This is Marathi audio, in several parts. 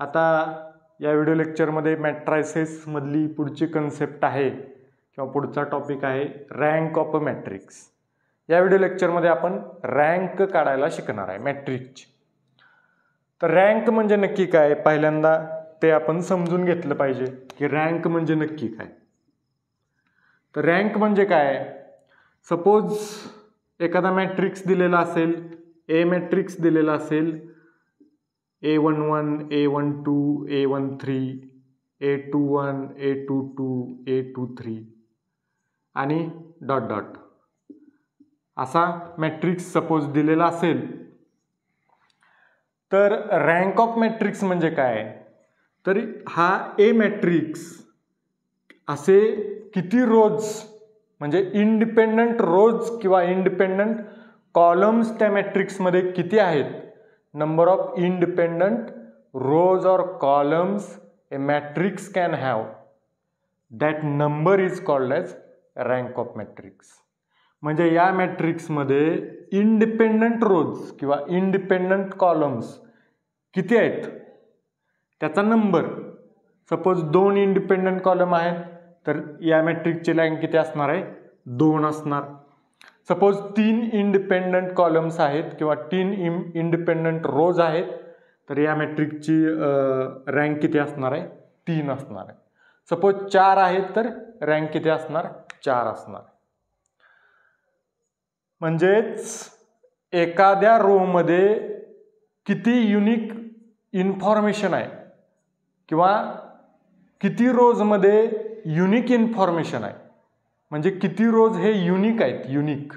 आता या व्हिडिओ लेक्चरमध्ये मॅट्रायसेस मधली पुढची कन्सेप्ट आहे किंवा पुढचा टॉपिक आहे रँक ऑफ अ मॅट्रिक्स. या व्हिडिओ लेक्चरमध्ये आपण रँक काढायला शिकणार आहे मॅट्रिक्सची. तर रँक म्हणजे नक्की काय, पहिल्यांदा ते आपण समजून घेतलं पाहिजे की रँक म्हणजे नक्की काय. तर रँक म्हणजे काय, सपोज एखादा मॅट्रिक्स दिलेला असेल, ए मॅट्रिक्स दिलेला असेल, A11, A12, A13, A21, A22, A23 आणि डॉट डॉट असा मॅट्रिक्स सपोज दिलेला असेल, तर रँक ऑफ मॅट्रिक्स म्हणजे काय, तर हा ए मॅट्रिक्स असे किती रोज म्हणजे इंडिपेंडंट रोज किंवा इंडिपेंडंट कॉलम्स त्या मॅट्रिक्समध्ये किती आहेत, number of independent rows or columns a matrix can have, that number is called as rank of matrix. म्हणजे या मॅट्रिक्समध्ये इंडिपेंडंट रोज किंवा इंडिपेंडंट कॉलम्स किती आहेत त्याचा नंबर. सपोज 2 इंडिपेंडंट कॉलम आहेत तर या मॅट्रिक्सची रँक किती असणार आहे, 2 असणार. सपोज 3 इंडिपेंडंट कॉलम्स आहेत किंवा 3 इंडिपेंडंट रोज आहेत तर या मॅट्रिक्सची रँक किती असणार आहे, 3 असणार आहे. सपोज 4 आहेत तर रँक किती असणार, 4 असणार. म्हणजेच एखाद्या रो मध्ये किती युनिक इन्फॉर्मेशन आहे किंवा किती रोज मध्ये युनिक इन्फॉर्मेशन आहे, म्हणजे किती रोज हे युनिक आहेत. युनिक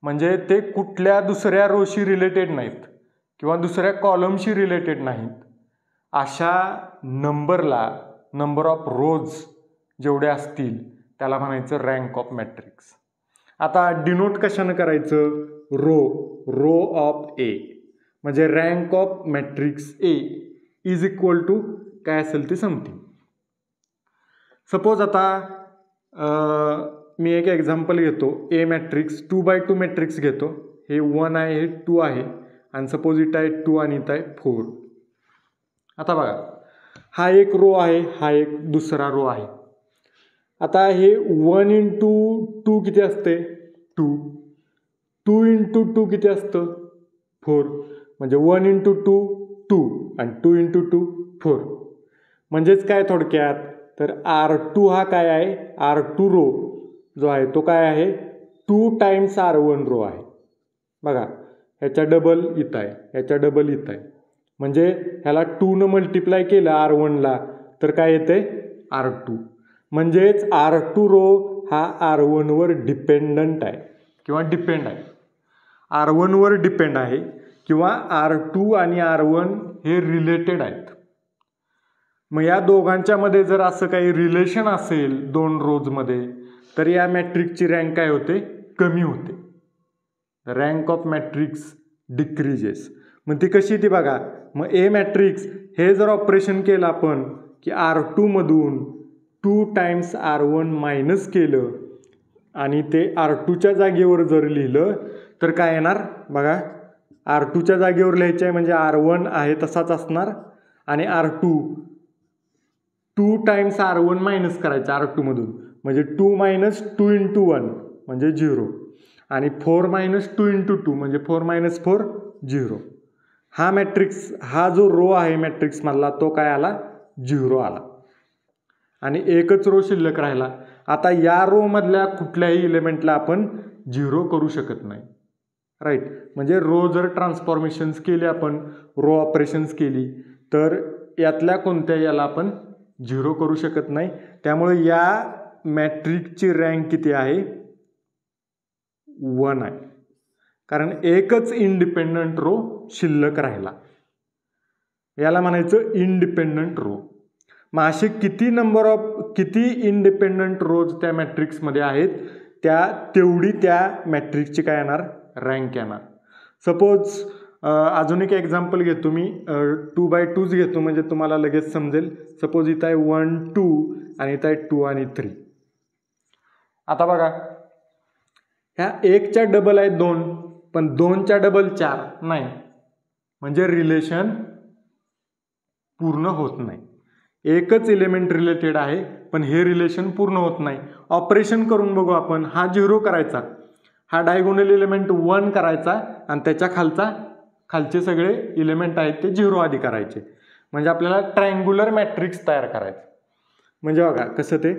म्हणजे ते कुठल्या दुसऱ्या रोशी रिलेटेड नाहीत किंवा दुसऱ्या कॉलमशी रिलेटेड नाहीत. अशा नंबरला, नंबर ऑफ रोज जेवढे असतील त्याला म्हणायचं रँक ऑफ मॅट्रिक्स. आता डिनोट कशानं करायचं, रो ऑफ ए, म्हणजे rank of matrix A is equal to काय असेल ते समथिंग. सपोज आता मी एक एक्झाम्पल घेतो, ए मॅट्रिक्स 2x2 मॅट्रिक्स घेतो. हे 1 आहे, हे 2 आहे आणि सपोज इथं आहे 2 आणि इथं आहे 4. आता बघा, हा एक रो आहे, हा एक दुसरा रो आहे. आता हे 1 into 2 किती असते, 2. 2 into 2 किती असतं, 4. म्हणजे 1 into 2 2 आणि 2 into 2 4. म्हणजेच काय थोडक्यात, तर R2 हा काय आहे, R2 रो जो आहे तो काय आहे, 2 times R1 रो आहे. बघा ह्याच्या डबल इथं आहे, ह्याच्या डबल इथं आहे. म्हणजे ह्याला 2 न मल्टिप्लाय केलं R1 ला तर काय येते, R2. म्हणजेच R2 रो हा R1 वर डिपेंडंट आहे किंवा डिपेंड आहे, R1 वर डिपेंड आहे किंवा R2 आणि R1 हे रिलेटेड आहेत. मग या दोघांच्या मध्ये जर असं काही रिलेशन असेल 2 रोज मध्ये तर या मॅट्रिक्सची रँक काय होते, कमी होते. Rank of matrix decreases. मग ती कशी, ती बघा. मग ए मॅट्रिक्स हे जर ऑपरेशन केलं आपण की R2 मधून 2 times R1 मायनस केलं आणि ते R2च्या जागेवर जर लिहिलं तर काय येणार बघा, R2च्या जागेवर लिहायचं आहे म्हणजे R1 आहे तसाच असणार आणि R2 2 times R1 मायनस करायचं R2 मधून, म्हणजे 2 minus 2 into 1 म्हणजे 0 आणि 4 minus 2 into 2 म्हणजे 4 minus 4 0. हा मॅट्रिक्स, हा जो रो आहे मॅट्रिक्स मधला तो काय आला, 0 आला आणि एकच रो शिल्लक राहिला. आता या रो मधल्या कुठल्याही इलेमेंटला आपण 0 करू शकत नाही, राईट. म्हणजे रो जर ट्रान्सफॉर्मेशन्स केली, आपण रो ऑपरेशन्स केली तर यातल्या कोणत्याही याला आपण 0 करू शकत नाही. त्यामुळे या मॅट्रिक्सची रँक किती आहे, 1 आहे, कारण एकच इंडिपेंडंट रो शिल्लक राहिला. याला म्हणायचं इंडिपेंडंट रो. मग असे किती इंडिपेंडंट रोज त्या मॅट्रिक्समध्ये आहेत तेवढी त्या मॅट्रिक्सची काय येणार, रँक येणार. सपोज अजून एक एक्झाम्पल घेतो मी, 2x2 घेतो म्हणजे तुम्हाला लगेच समजेल. सपोज इथं आहे 1 2 आणि इथं आहे 2 आणि 3. आता बघा, ह्या 1च्या डबल आहे 2, पण 2च्या डबल 4 नाही, म्हणजे रिलेशन पूर्ण होत नाही. एकच एलिमेंट रिलेटेड आहे पण हे रिलेशन पूर्ण होत नाही. ऑपरेशन करून बघू आपण. हा 0 करायचा, हा डायगोनल एलिमेंट 1 करायचा आणि त्याच्या खालचे सगळे एलिमेंट आहेत ते 0 आधी करायचे. म्हणजे आपल्याला ट्रायंग्युलर मॅट्रिक्स तयार करायचं. म्हणजे बघा कसं ते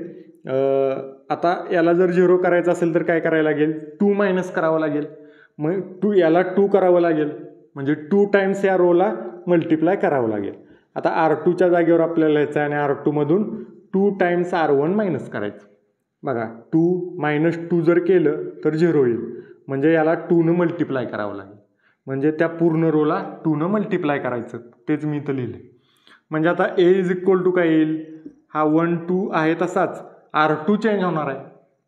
आता याला जर 0 करायचं असेल तर काय करायला लागेल, 2 मायनस करावं लागेल. मग याला 2 करावं लागेल म्हणजे 2 टाइम्स या रोला मल्टिप्लाय करावं लागेल. आता R2च्या जागेवर आपल्याला लिहायचं आहे आणि R2 मधून 2 टाइम्स R1 मायनस करायचं. बघा 2 मायनस 2 जर केलं तर 0 येईल. म्हणजे याला 2 मल्टिप्लाय करावं लागेल. म्हणजे त्या पूर्ण रोला 2 मल्टिप्लाय करायचं. तेच मी इथं लिहिलं. म्हणजे आता A इज इक्वल टू काय येईल, हा 1 2 आहे तसाच R2 चेंज होणार आहे.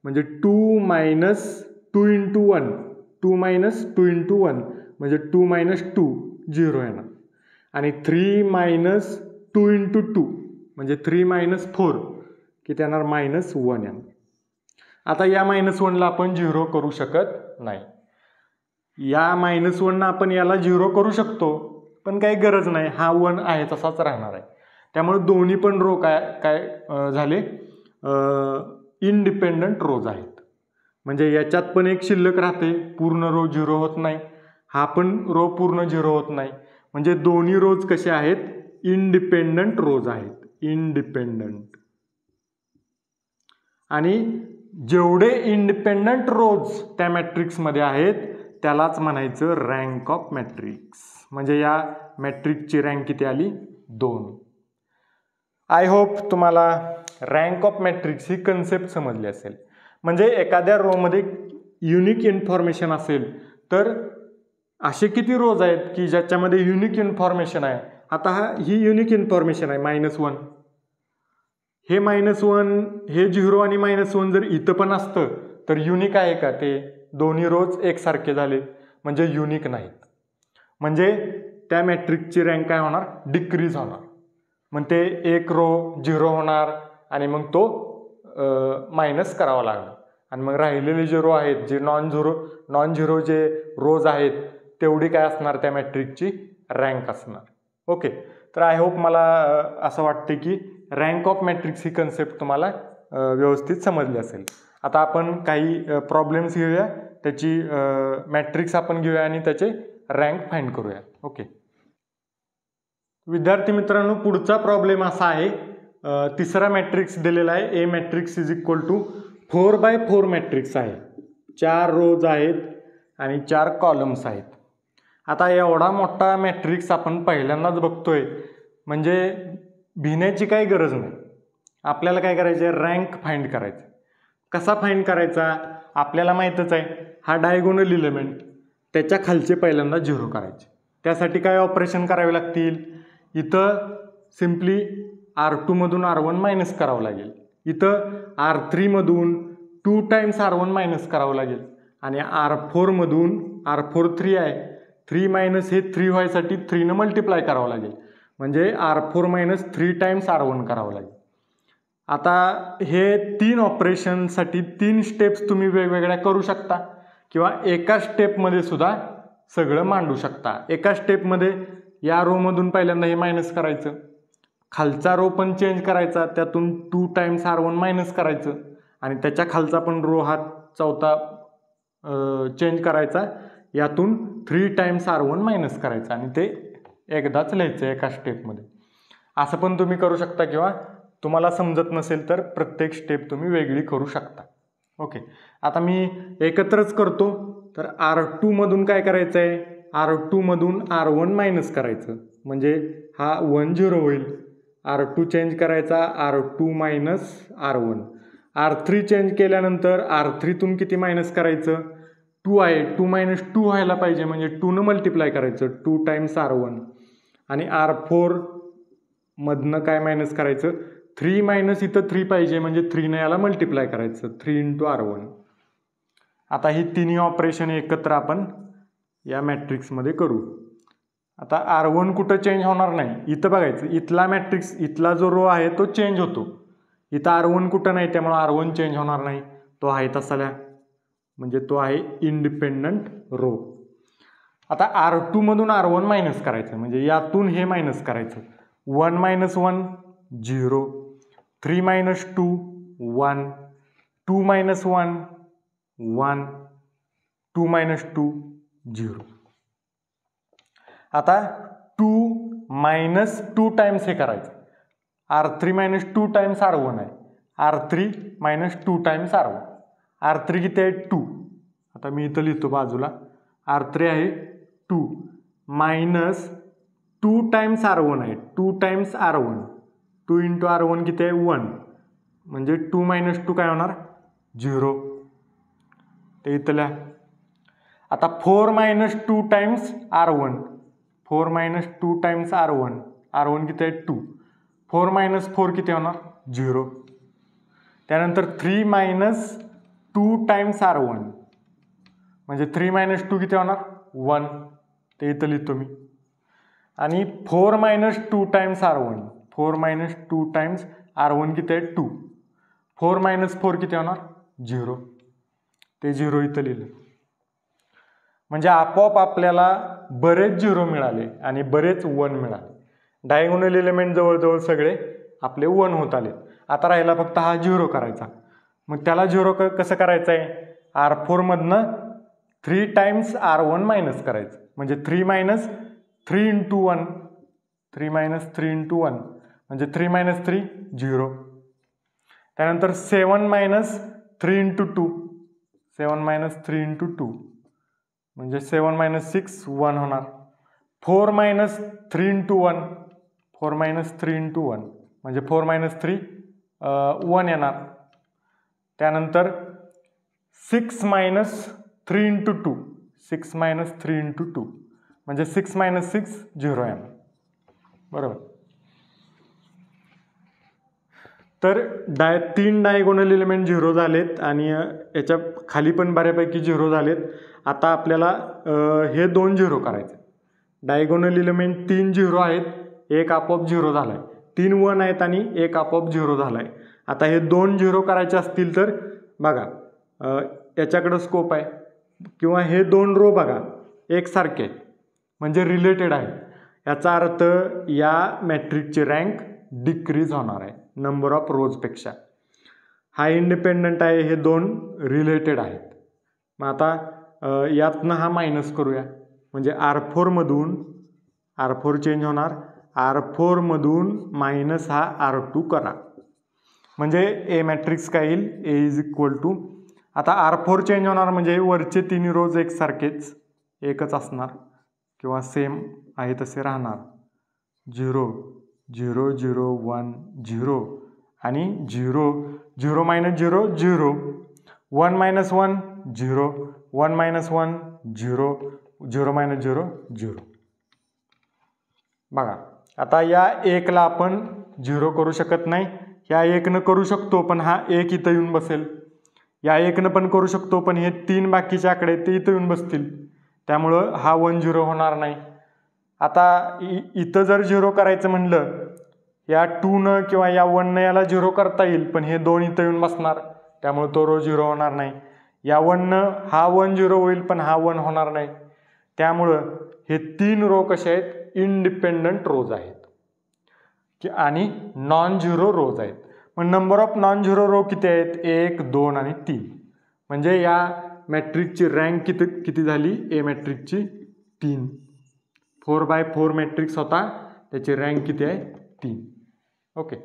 म्हणजे 2 मायनस 2 इंटू 1, 2 मायनस 2 इंटू 1 म्हणजे 2 मायनस 2 0 येणार. आणि 3 मायनस 2 इंटू 2 म्हणजे 3 मायनस 4 किती येणार, मायनस 1 येणार. आता या मायनस 1ला आपण 0 करू शकत नाही. या मायनस 1 आपण याला 0 करू शकतो पण काही गरज नाही, हा 1 आहे तसाच राहणार आहे. त्यामुळे दोन्ही पण रो काय झाले, इंडिपेंडंट रोज आहेत. म्हणजे याच्यात पण एक शिल्लक राहते, पूर्ण रो 0 होत नाही, हा पण रो पूर्ण 0 होत नाही. म्हणजे दोन्ही रोज कसे आहेत, इंडिपेंडंट रोज आहेत, इंडिपेंडंट. आणि जेवढे इंडिपेंडंट रोज त्या मॅट्रिक्समध्ये आहेत त्यालाच म्हणायचं रँक ऑफ मॅट्रिक्स. म्हणजे या मॅट्रिक्सची रँक किती आली, 2. आय होप तुम्हाला rank of matrix he concept समजली असेल. म्हणजे एखाद्या रोमध्ये युनिक इन्फॉर्मेशन असेल तर असे किती रोज आहेत की ज्याच्यामध्ये युनिक इन्फॉर्मेशन आहे. आता ही युनिक इन्फॉर्मेशन आहे -1. हे -1 हे 0 आणि -1 जर इथं पण असतं तर युनिक आहे का, ते दोन्ही रोज एकसारखे झाले म्हणजे युनिक नाहीत. म्हणजे त्या मॅट्रिक्सची रँक काय होणार, डिक्रीज होणार. मग ते एक रो 0 होणार आणि मग तो मायनस करावा लागणार. आणि मग राहिलेले जे रो आहेत, जे नॉन झिरो जे रोज आहेत तेवढी काय असणार, त्या मॅट्रिक्सची रँक असणार. ओके, तर आय होप मला असं वाटते की rank of matrix he concept तुम्हाला व्यवस्थित समजली असेल. आता आपण काही प्रॉब्लेम्स घेऊया, त्याची मॅट्रिक्स आपण घेऊया आणि त्याचे रँक फाइंड करूया. ओके विद्यार्थी मित्रांनो, पुढचा प्रॉब्लेम असा आहे, तिसरा मॅट्रिक्स दिलेला आहे. A matrix is equal to 4x4 matrix आहे. 4 रोज आहेत आणि 4 कॉलम्स आहेत. आता एवढा मोठा मॅट्रिक्स आपण पहिल्यांदाच बघतोय म्हणजे भिण्याची काही गरज नाही. आपल्याला काय करायचं, रँक फाइंड करायचं. कसा फाइंड करायचा, आपल्याला माहीतच आहे, हा डायगोनल इलेमेंट त्याच्या खालचे पहिल्यांदा 0 करायचे. त्यासाठी काय ऑपरेशन करावे लागतील, इथं सिम्पली R2 मधून R1 मायनस करावं लागेल. इथं R3 मधून 2 टाइम्स R1 मायनस करावं लागेल. आणि R4 मधून R4 3 आहे, 3 मायनस हे 3 व्हायसाठी 3 मल्टिप्लाय करावं लागेल. म्हणजे R4 मायनस 3 टाइम्स R1 करावं लागेल. आता हे 3 ऑपरेशनसाठी 3 स्टेप्स तुम्ही वेगवेगळ्या करू शकता किंवा एका स्टेपमध्ये सुद्धा सगळं मांडू शकता. एका स्टेपमध्ये या रोमधून पहिल्यांदा हे मायनस करायचं, खालचा रो पण चेंज करायचा, त्यातून 2 टाइम्स R1 मायनस करायचं आणि त्याच्या खालचा पण रो हा चौथा चेंज करायचा, यातून 3 टाइम्स R1 मायनस करायचं आणि ते एकदाच लिहायचं एका स्टेपमध्ये. असं पण तुम्ही करू शकता किंवा तुम्हाला समजत नसेल तर प्रत्येक स्टेप तुम्ही वेगळी करू शकता. ओके, आता मी एकत्रच करतो. तर R2 मधून काय करायचं आहे, R2 मधून R1 मायनस करायचं म्हणजे हा 1 0 होईल. R2 चेंज करायचा, R2 minus R1. R3 change केल्यानंतर R3तून किती मायनस करायचं, 2 आहे, 2 मायनस 2 व्हायला पाहिजे म्हणजे 2 मल्टिप्लाय करायचं, 2 टाइम्स R1. आणि R4 मधनं काय मायनस करायचं, 3 मायनस इथं 3 पाहिजे म्हणजे 3 ने याला मल्टिप्लाय करायचं, 3 इंटू R1. आता ही तिन्ही ऑपरेशन एकत्र आपण या मॅट्रिक्समध्ये करू. आता R1 कुठं चेंज होणार नाही, इथं बघायचं, इथला मॅट्रिक्स इथला जो रो आहे तो चेंज होतो, इथं R1 कुठं नाही, त्यामुळे R1 चेंज होणार नाही, तो आहे तसाला, म्हणजे तो आहे इंडिपेंडंट रो. आता R2 मधून R1 मायनस करायचं म्हणजे यातून हे मायनस करायचं 1 - 1 0, 3 - 2 1, 2 - 1 1, 2 - 2 0. आता 2 - 2 टाइम्स हे करायचं. R3 - 2 टाइम्स R1 आहे. R3 - 2 times R1. R3 किती आहे 2. आता मी इथं लिहितो बाजूला. R3 आहे 2 मायनस 2 टाइम्स R1 आहे. 2 टाइम्स R1. 2 × R1 किती आहे 1. म्हणजे 2 - 2 काय होणार 0. ते इथं लिहा. आता 4 - 2 times R1. 4 - 2 times R1. R1 किती आहे 2. 4 - 4 किती होणार 0. त्यानंतर 3 - 2 टाइम्स R1. म्हणजे 3 - 2 किती होणार 1. ते इथं लिहितो मी. आणि 4 - 2 टाइम्स R1. 4 - 2 टाइम्स R1 किती आहे 2. 4 - 4 किती होणार 0. ते 0 इथं लिहिलं. म्हणजे आपोआप आपल्याला बरेच 0 मिळाले आणि बरेच 1 मिळाले. डायगोनल एलिमेंट जवळजवळ सगळे आपले 1 होत आले. आता राहिला फक्त हा 0 करायचा. मग त्याला 0 कसं करायचं आहे. R4 मधनं 3 टाइम्स R1 मायनस करायचं. म्हणजे 3 - 3 × 1. 3 - 3 × 1 म्हणजे 3 - 3 0. त्यानंतर 7 - 3 × 2. 7 - 3 × 2 म्हणजे 7 - 6 1 होणार. 4 - 3 × 1. 4 - 3 × 1 म्हणजे 4 - 3 1 येणार. त्यानंतर 6 - 3 × 2. 6 - 3 × 2 म्हणजे 6 - 6 0 येणार. बरोबर. तर 3 डायगोनल एलिमेंट 0 झालेत आणि याच्या खाली पण बऱ्यापैकी 0 झालेत. आता आपल्याला हे 2 0 करायचे. डायगोनल एलिमेंट 3 0 आहेत. एक आपोआप 0 झालाय. 3 1 आहेत आणि एक आपोआप 0 झालाय. आता हे 2 0 करायचे असतील तर बघा याच्याकडे स्कोप आहे किंवा हे 2 रो बघा एकसारखे आहेत म्हणजे रिलेटेड आहेत. याचा अर्थ या मॅट्रिक्सची रँक डिक्रीज होणार आहे नंबर ऑफ रोजपेक्षा. हा इंडिपेंडंट आहे. हे 2 रिलेटेड आहेत. मग आता यातनं हा मायनस करूया. म्हणजे R4 मधून R4 चेंज होणार. R4 मधून मायनस हा R2 करा. म्हणजे ए मॅट्रिक्स काय येईल A आता R4 चेंज होणार म्हणजे वरचे 3 रोज एकसारखेच एकच असणार किंवा सेम आहे तसे राहणार. 0 0 0 1 0 आणि 0 0 - 0 0 1 - 1 0 1 - 1 0 0 - 0 0. बघा आता या 1 ला आपण 0 करू शकत नाही. या 1 न करू शकतो पण हा 1 इथं येऊन बसेल. या 1 न पण करू शकतो पण हे 3 बाकीचे आकडे ते इथं येऊन बसतील. त्यामुळं हा 1 0 होणार नाही. आता इथं जर 0 करायचं म्हणलं या 2 न किंवा या 1 न याला 0 करता येईल पण हे 2 इथं येऊन बसणार त्यामुळे तो रो 0 होणार नाही. या 1 न हा 1 0 होईल पण हा 1 होणार नाही. त्यामुळं हे 3 रो कसे आहेत इंडिपेंडंट रोज आहेत आणि नॉन झिरो रोज आहेत. मग number of non zero row किती आहेत 1 2 आणि 3. म्हणजे या मॅट्रिक्सची रँक किती झाली ए मॅट्रिक्सची 3. 4x4 मॅट्रिक्स होता त्याची रँक किती आहे 3. ओके.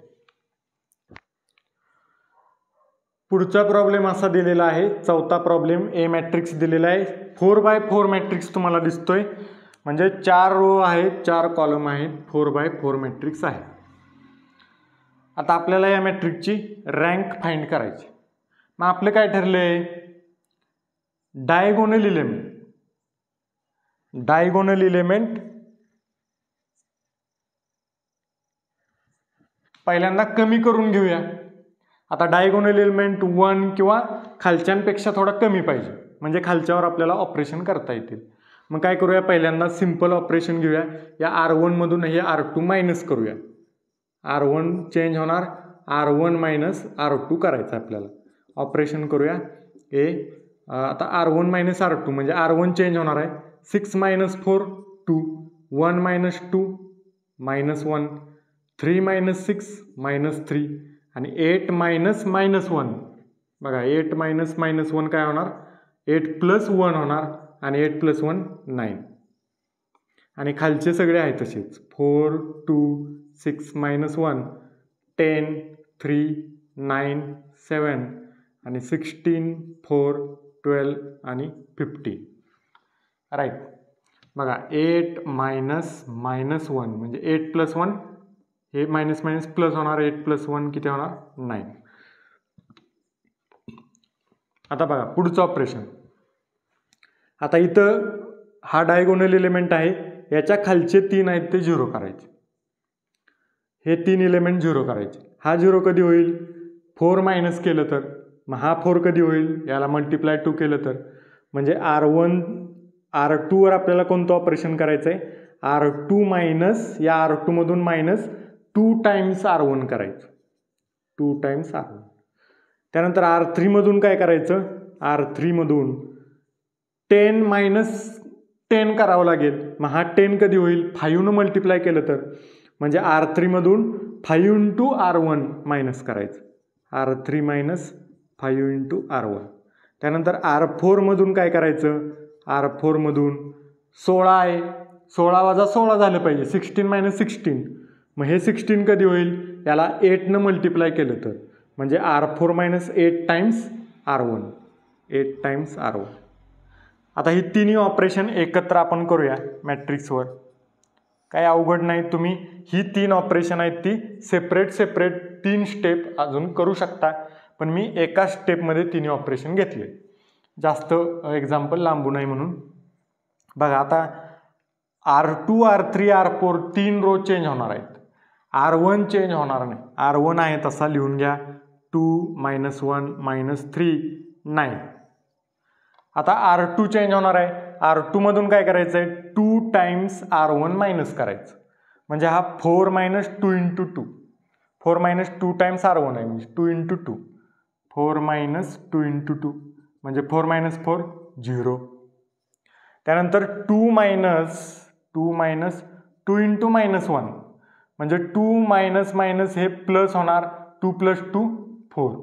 पुढचा प्रॉब्लेम असा दिलेला आहे. चौथा प्रॉब्लेम ए मॅट्रिक्स दिलेला आहे. 4x4 मॅट्रिक्स तुम्हाला दिसतोय म्हणजे 4 रो आहेत 4 कॉलम आहेत 4x4 मॅट्रिक्स आहे. आता आपल्याला या मॅट्रिक्सची रँक फाइंड करायची. मग आपलं काय ठरलंय डायगोनल इलेमेंट पहिल्यांदा कमी करून घेऊया. आता डायगोनल एलिमेंट 1 किंवा खालच्यांपेक्षा थोडा कमी पाहिजे म्हणजे खालच्यावर आपल्याला ऑपरेशन करता येतील. मग काय करूया पहिल्यांदा सिंपल ऑपरेशन घेऊया. या R1 मधून हे R2 मायनस करूया. R1 चेंज होणार R1 मायनस R2 करायचं आपल्याला. ऑपरेशन करूया. आता R1 मायनस R2 म्हणजे R1 चेंज होणार आहे 6 - 4 2 1 - 2 -1 3 मायनस 6 -3 आणि 8 मायनस -1 बघा 8 मायनस -1 काय होणार 8 प्लस 1 होणार आणि 8 प्लस 1 9 आणि खालचे सगळे आहेत तसेच 4 2 6 -1 10 3 9 7 आणि 16 4 12 आणि 15 राईट. बघा 8 मायनस -1 म्हणजे 8 प्लस 1 हे मायनस मायनस प्लस होणार 8 प्लस 1 किती होणार 9. आता बघा पुढचं ऑपरेशन. आता इथं हा डायगोनल एलिमेंट आहे याच्या खालचे 3 आहेत ते 0 करायचे. हे 3 एलिमेंट 0 करायचे. हा 0 कधी होईल 4 मायनस केलं तर मग हा 4 कधी होईल याला मल्टिप्लाय 2 केलं तर म्हणजे R1 R2 वर आपल्याला कोणतं ऑपरेशन करायचं आहे R2 मायनस या R2 मधून मायनस 2 टाइम्स R1 करायचं 2 टाइम्स R1. त्यानंतर R3 मधून काय करायचं R3 मधून 10 मायनस 10 करावं लागेल. मग हा 10 कधी होईल 5 न मल्टिप्लाय केलं तर म्हणजे R3 मधून 5 इंटू R1 मायनस करायचं R3 मायनस 5 इंटू R1. त्यानंतर R4 मधून काय करायचं R4 मधून 16 आहे 16 वजा 16 झालं पाहिजे 16 मायनस 16 मग हे 16 कधी होईल याला 8 न मल्टिप्लाय केलं तर म्हणजे R4 minus 8 times R1 8 times R1. आता ही तिन्ही ऑपरेशन एकत्र आपण करूया मॅट्रिक्सवर. काही अवघड नाही. तुम्ही ही 3 ऑपरेशन आहेत ती सेपरेट 3 स्टेप अजून करू शकता पण मी एका स्टेपमध्ये तिन्ही ऑपरेशन घेतले जास्त एक्झाम्पल लांबू नये म्हणून. बघा आता R2 R3 R4 3 row change होणार आहेत. R1 चेंज होणार नाही. R1 आहे तसा लिहून घ्या 2 -1 -3 9. आता R2 चेंज होणार आहे. R2 मधून काय करायचं आहे 2 टाइम्स R1 मायनस करायचं म्हणजे हा 4 minus 2 into 2 4 minus 2 times R1 आहे म्हणजे 2 इंटू 2 4 मायनस 2 इंटू 2 म्हणजे 4 मायनस 4 0. त्यानंतर 2 मायनस 2 इंटू -1 म्हणजे 2 मायनस मायनस हे प्लस होणार 2 प्लस 2 4.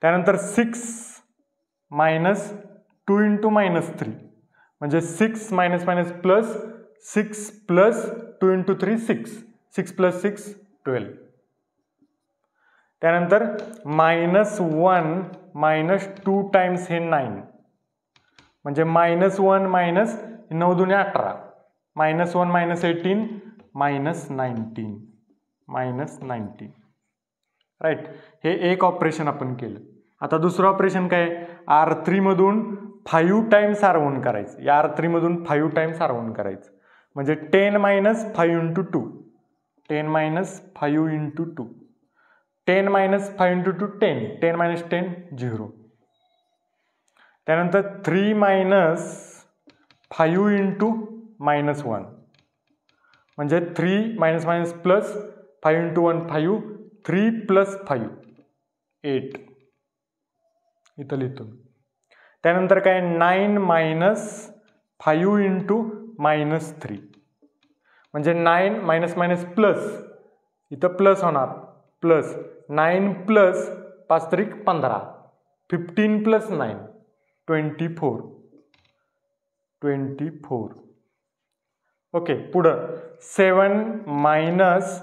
त्यानंतर 6 मायनस 2 इंटू -3 म्हणजे 6 minus minus plus 6 plus 2 into 3 6 plus 6 12. त्यानंतर -1 मायनस 2 टाइम्स हे 9 म्हणजे -1 मायनस 9 दुने 18 -1 मायनस 18 -19 राईट. हे एक ऑपरेशन आपण केलं. आता दुसरं ऑपरेशन काय R3 मधून 5 टाइम्स R1 करायचं. या R3 मधून 5 टाइम्स R1 करायचं म्हणजे 10 minus 5 into 2 10 minus 5 into 2 10 minus 5 into 2 10 10 minus 10 0. त्यानंतर 3 मायनस 5 इंटू -1 म्हणजे 3 minus minus plus 5 into 1 5 3 plus 5 8 इथं लिहितो. त्यानंतर काय 9 मायनस 5 इंटू -3 म्हणजे 9 मायनस मायनस प्लस इथं प्लस होणार प्लस 9 प्लस 5 त्रिक 15 15 प्लस 9 24. ओके पुढं 7 मायनस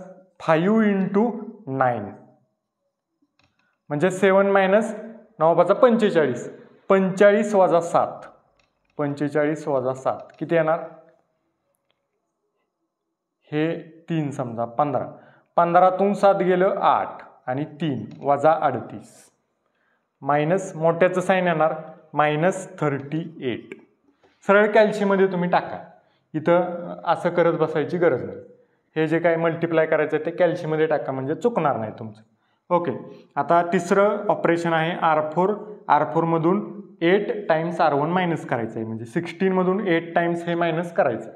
5 इंटू 9 म्हणजे 7 मायनस 9 5 45 45 वजा 7 45 वजा 7 किती येणार हे 3 समजा 15 15तून 7 गेलं 8 आणि 3 वजा 38 मायनस मोठ्याचं साईन येणार -38. सरळ कॅल्शीमध्ये तुम्ही टाका. इथं असं करत बसायची गरज नाही. हे जे काय मल्टिप्लाय करायचं आहे ते कॅल्शीमध्ये टाका म्हणजे चुकणार नाही तुमचं. ओके आता तिसरं ऑपरेशन आहे R4 मधून 8 टाइम्स R1 मायनस करायचं आहे म्हणजे 16 मधून 8 टाइम्स हे मायनस करायचं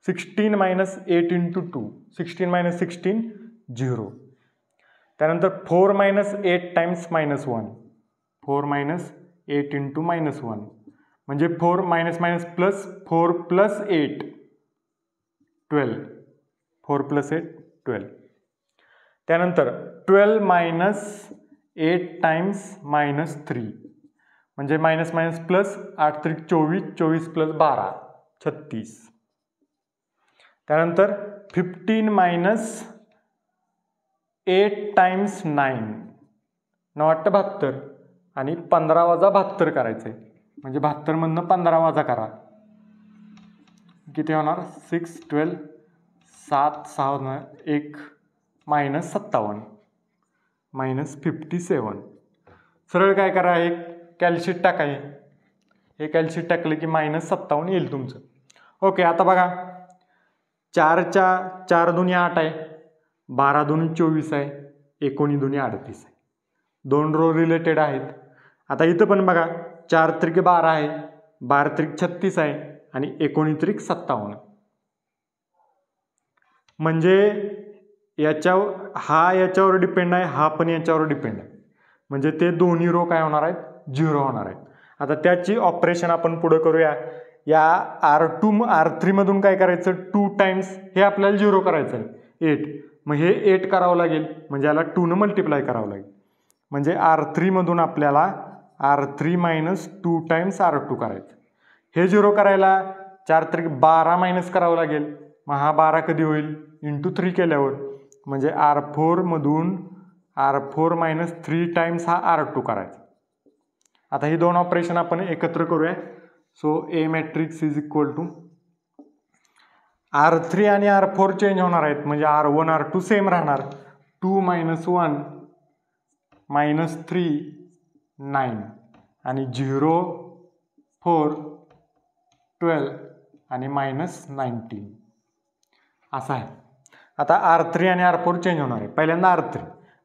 16 मायनस 8 इंटू 2 16 मायनस 16 0. त्यानंतर 4 मायनस 8 टाइम्स -1 4 मायनस 8 इंटू -1 म्हणजे 4 minus minus plus 4 plus 8 12 4 plus 8 12. त्यानंतर 12 मायनस 8 टाइम्स मायनस 3 म्हणजे मायनस मायनस प्लस 8 त्रिक 24, 24 प्लस 12 36. त्यानंतर 15 मायनस 8 टाइम्स 9 9 72 आणि 15 वजा 72 करायचं आहे म्हणजे 72 मधनं 15 वजा करा किती होणार 6 12 7 6 1 मायनस 57 मायनस 57. सरळ काय करा हे कॅल्शिट टाका हे कॅल्शिट टाकलं की मायनस 57 येईल तुमचं. ओके आता बघा 4च्या 4 दुनी 8 आहे 12 दुनी 24 आहे 19 दुनी 38 आहे. दोन रो रिलेटेड आहेत. आता इथं पण बघा 4 त्रिक 12 आहे 12 त्रिक 36 आहे आणि 19 त्रिक 57 म्हणजे याच्यावर डिपेंड आहे हा पण याच्यावर डिपेंड आहे म्हणजे ते दोन्ही रो काय होणार आहेत 0 होणार आहेत. आता त्याची ऑपरेशन आपण पुढे करूया. या R2 R3 मधून काय करायचं 2 टाइम्स हे आपल्याला 0 करायचं आहे 8 मग हे 8 करावं लागेल म्हणजे याला 2 न मल्टिप्लाय करावं लागेल म्हणजे R3 मधून आपल्याला R3 मायनस 2 टाइम्स R2 करायचं. हे 0 करायला 4 त्रिक 12 मायनस करावं लागेल मग हा 12 कधी होईल इंटू 3 केल्यावर म्हणजे R4 मधून R4 मायनस 3 टाइम्स हा R2 करायचा. आता ही दोन ऑपरेशन आपण एकत्र करूया. So A matrix is equal to R3 आणि R4 चेंज होणार आहेत म्हणजे R1 R2 सेम राहणार 2 मायनस 1 मायनस 3 9 आणि 0 4 12 आणि मायनस 19 असं आहे. आता R3 आणि R4 चेंज होणार आहे. पहिल्यांदा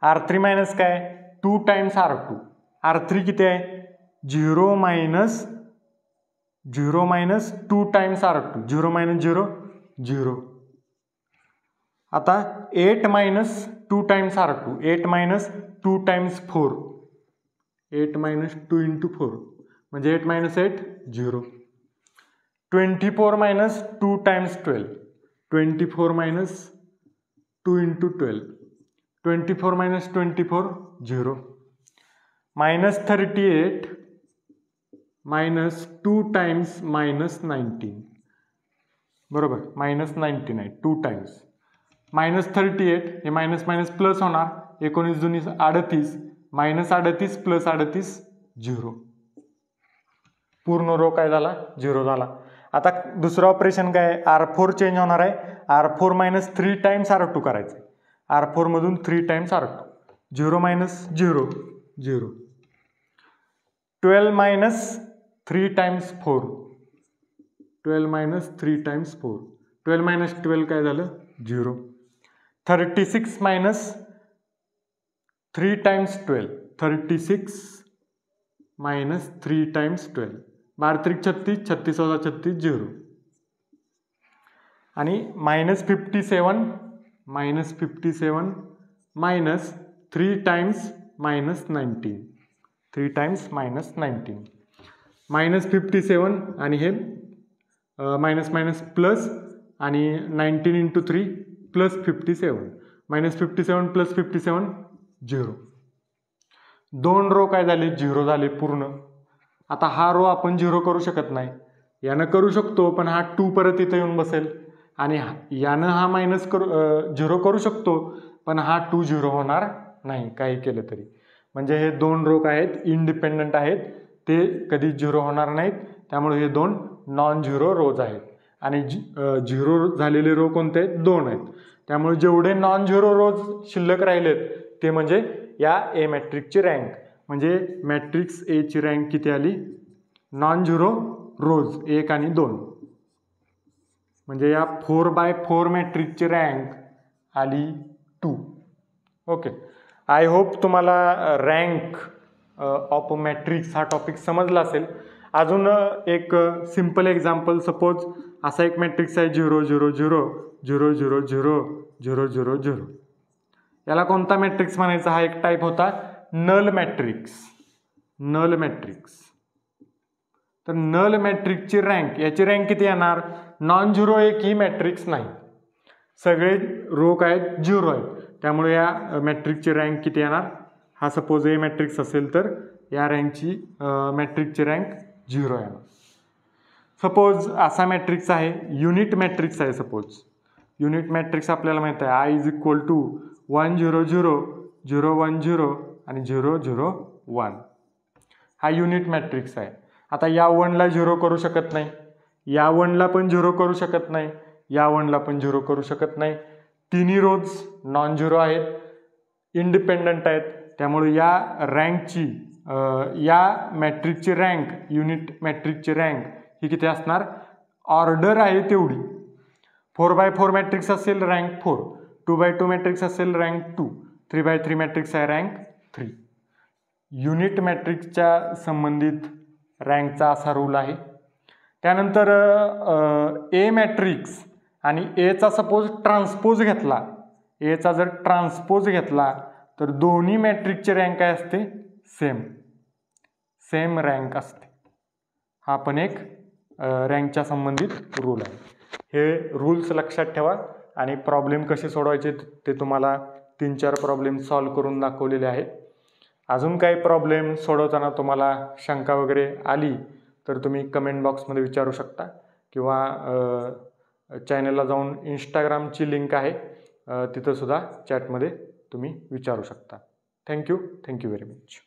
R3 मायनस काय 2 टाइम्स R2 R3 किती आहे 0 मायनस 2 टाइम्स R2 0 मायनस 0 0. आता 8 minus 2 times R2 8 minus 2 times 4 8 minus 2 into 4 म्हणजे 8 minus 8 0. 24 minus 2 times 12 24 minus 2 into 12 24 minus 24 0. Minus 38 minus 2 times minus 19 बरोबर मायनस 19 आहे 2 टाइम्स मायनस 38 हे मायनस मायनस प्लस होणार 19 दुनी 38 मायनस 38 प्लस 38 0 पूर्ण रो काय झाला 0 झाला. आता दुसरं ऑपरेशन काय R4 चेंज होणार आहे R4 मायनस 3 टाइम्स R2 करायचं R4 मधून 3 times R2 0 minus 0 0 12 minus 3 times 4 12 minus 3 times 4 12 minus 12 काय झालं 0. 36 मायनस 3 टाइम्स 12 36 मायनस 3 टाइम्स 12 12 त्रिक 36 36 वजा 36 0 आणि minus 57 minus 3 times minus 19 3 times minus 19 minus 57 आणि हे मायनस मायनस प्लस आणि 19 इंटू 3 प्लस 57 मायनस 57 प्लस 57 0. दोन रो काय झाले 0 झाले पूर्ण. आता हा रो आपण 0 करू शकत नाही यानं करू शकतो पण हा 2 परत इथं येऊन बसेल आणि यानं हा मायनस 0 करू शकतो पण हा 2 0 होणार नाही काही केलं तरी म्हणजे हे दोन रो काय आहेत इंडिपेंडंट आहेत ते कधी 0 होणार नाहीत त्यामुळे हे दोन नॉन झिरो रोज आहेत आणि 0 झालेले रो कोणते आहेत 2 आहेत त्यामुळे जेवढे नॉन झिरो रोज शिल्लक राहिलेत ते म्हणजे या A मॅट्रिक्सची रँक म्हणजे मॅट्रिक्स A ची रँक किती आली नॉन झिरो रोज 1 आणि 2 म्हणजे या 4x4 मॅट्रिक्सची रँक आली 2. ओके आय होप तुम्हाला रँक ऑफ मॅट्रिक्स हा टॉपिक समजला असेल. अजून एक सिंपल एक्झाम्पल सपोज असा एक मॅट्रिक्स आहे 0 0 0 0 0 0 0 0 0 याला कोणता मॅट्रिक्स म्हणायचा हा एक टाईप होता नल मॅट्रिक्स. नल मॅट्रिक्स तर नल मॅट्रिक्सची रँक याची रँक किती येणार नॉन झिरो एकही मॅट्रिक्स नाही सगळे रो काय आहेत 0 आहेत, त्यामुळे या मॅट्रिक्सची रँक किती येणार? हा सपोज ए मॅट्रिक्स असेल तर या रँकची मॅट्रिक्सची रँक 0 येणार. सपोज असा मॅट्रिक्स आहे, युनिट मॅट्रिक्स आहे. सपोज युनिट मॅट्रिक्स आपल्याला माहित आहे आय इज इक्वल टू 1 0 0 0 1 0 आणि 0 0 1. हा युनिट मॅट्रिक्स आहे. आता या 1ला 0 करू शकत नाही, या 1ला पण 0 करू शकत नाही, या 1ला पण 0 करू शकत नाही. तिन्ही रोज नॉन झिरो आहेत, इंडिपेंडंट आहेत. त्यामुळे या रँकची या मॅट्रिक्सची रँक, युनिट मॅट्रिक्सची रँक ही किती असणार? ऑर्डर आहे तेवढी. 4x4 मॅट्रिक्स असेल रँक 4, 2x2 मॅट्रिक्स असेल रँक 2, 3x3 मॅट्रिक्स आहे रँक 3. युनिट मॅट्रिक्सच्या संबंधित रँकचा असा रूल आहे. त्यानंतर ए मॅट्रिक्स आणि एचा सपोज ट्रान्सपोज घेतला, एचा जर ट्रान्सपोज घेतला तर दोन्ही मॅट्रिक्सची रँक काय असते? सेम रँक असते. हा पण एक रँकच्या संबंधित रूल आहे. हे रूल्स लक्षात ठेवा आणि प्रॉब्लेम कसे सोडवायचे ते तुम्हाला 3-4 प्रॉब्लेम सॉल्व्ह करून दाखवलेले आहेत. अजून काही प्रॉब्लेम सोडवताना तुम्हाला शंका वगैरे आली तर तुम्ही कमेंट बॉक्समध्ये विचारू शकता किंवा चॅनलला जाऊन इंस्टाग्रामची लिंक आहे तिथंसुद्धा चॅटमध्ये तुम्ही विचारू शकता. Thank you very much.